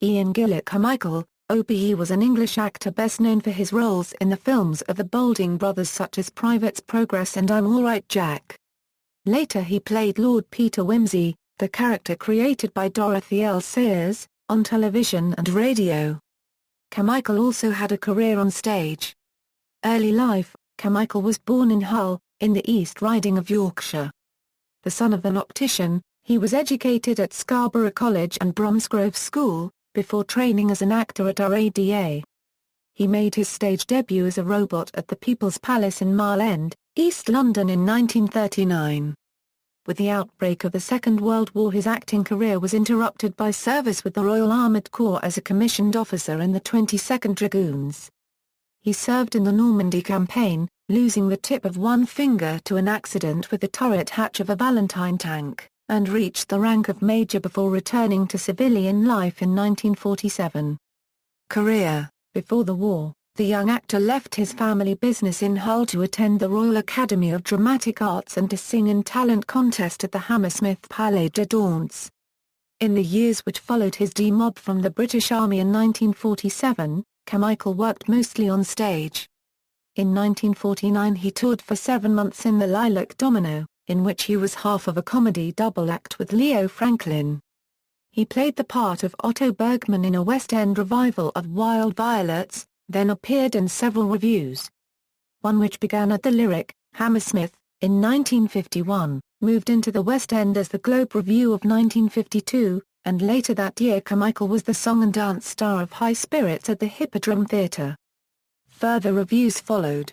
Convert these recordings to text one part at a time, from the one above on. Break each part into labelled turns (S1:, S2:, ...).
S1: Ian Gillett Carmichael, OBE, was an English actor best known for his roles in the films of the Boulting brothers such as Private's Progress and I'm Alright Jack. Later he played Lord Peter Wimsey, the character created by Dorothy L. on television and radio. Carmichael also had a career on stage. Early life: Carmichael was born in Hull, in the East Riding of Yorkshire. The son of an optician, he was educated at Scarborough College and Bromsgrove School, before training as an actor at RADA. He made his stage debut as a robot at the People's Palace in Mile End, East London in 1939. With the outbreak of the Second World War, his acting career was interrupted by service with the Royal Armoured Corps as a commissioned officer in the 22nd Dragoons. He served in the Normandy campaign, losing the tip of one finger to an accident with the turret hatch of a Valentine tank, and reached the rank of major before returning to civilian life in 1947. Career: before the war, the young actor left his family business in Hull to attend the Royal Academy of Dramatic Arts and to sing in talent contest at the Hammersmith Palais de Danse. In the years which followed his demob from the British Army in 1947, Carmichael worked mostly on stage. In 1949 he toured for 7 months in the Lilac Domino, in which he was half of a comedy double act with Leo Franklin. He played the part of Otto Bergman in a West End revival of Wild Violets, then appeared in several revues. One which began at the Lyric, Hammersmith, in 1951, moved into the West End as the Globe Review of 1952, and later that year Carmichael was the song and dance star of High Spirits at the Hippodrome Theatre. Further revues followed.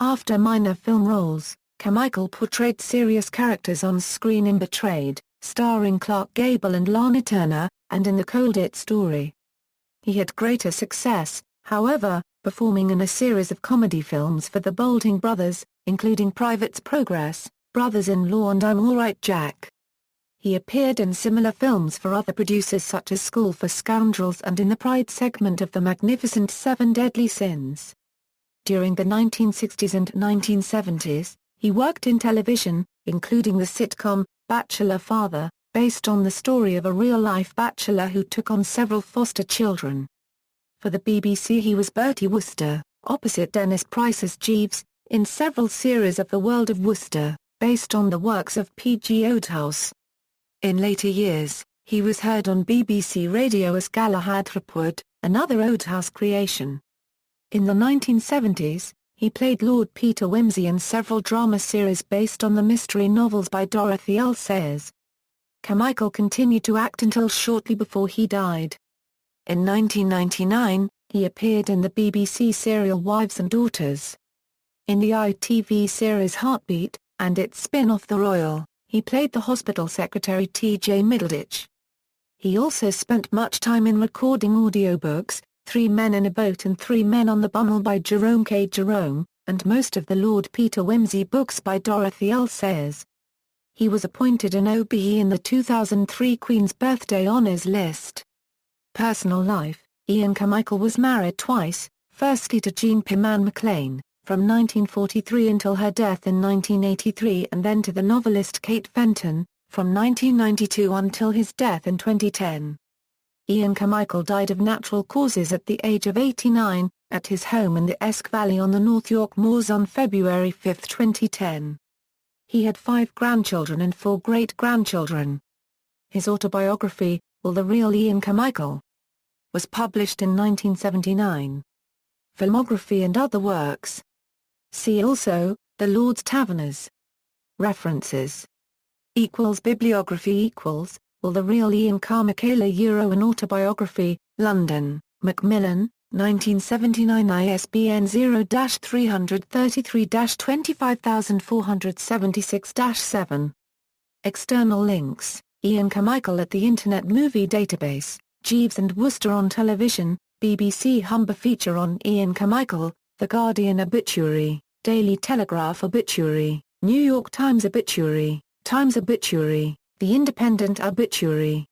S1: After minor film roles, Carmichael portrayed serious characters on screen in Betrayed, starring Clark Gable and Lana Turner, and in The Cold It Story. He had greater success, however, performing in a series of comedy films for the Boulting brothers, including Private's Progress, Brothers-in-Law and I'm Alright Jack. He appeared in similar films for other producers such as School for Scoundrels and in the Pride segment of The Magnificent Seven Deadly Sins. During the 1960s and 1970s, he worked in television, including the sitcom, Bachelor Father, based on the story of a real-life bachelor who took on several foster children. For the BBC he was Bertie Wooster, opposite Dennis Price as Jeeves, in several series of The World of Wooster, based on the works of P.G. Wodehouse. In later years, he was heard on BBC Radio as Galahad Hapwood, another Wodehouse creation. In the 1970s, he played Lord Peter Wimsey in several drama series based on the mystery novels by Dorothy L. Carmichael continued to act until shortly before he died. In 1999, he appeared in the BBC serial Wives and Daughters. In the ITV series Heartbeat, and its spin-off The Royal, he played the hospital secretary T.J. Middleditch. He also spent much time in recording audiobooks, 3 Men in a Boat and 3 Men on the Bummel by Jerome K. Jerome, and most of the Lord Peter Wimsey books by Dorothy L. He was appointed an OBE in the 2003 Queen's Birthday Honours List. Personal life: Ian Carmichael was married twice, firstly to Jean Piman Maclean, from 1943 until her death in 1983, and then to the novelist Kate Fenton, from 1992 until his death in 2010. Ian Carmichael died of natural causes at the age of 89, at his home in the Esk Valley on the North York Moors on February 5, 2010. He had 5 grandchildren and 4 great-grandchildren. His autobiography, Will the Real Ian Carmichael?, was published in 1979. Filmography and other works. See also, The Lord's Taverners. References. Bibliography Will the Real Ian Carmichael? An Autobiography, London, Macmillan, 1979. ISBN 0-333-25476-7. External links: Ian Carmichael at the Internet Movie Database, Jeeves and Wooster on television, BBC Humber feature on Ian Carmichael, The Guardian obituary, Daily Telegraph obituary, New York Times obituary, Times obituary, The Independent obituary.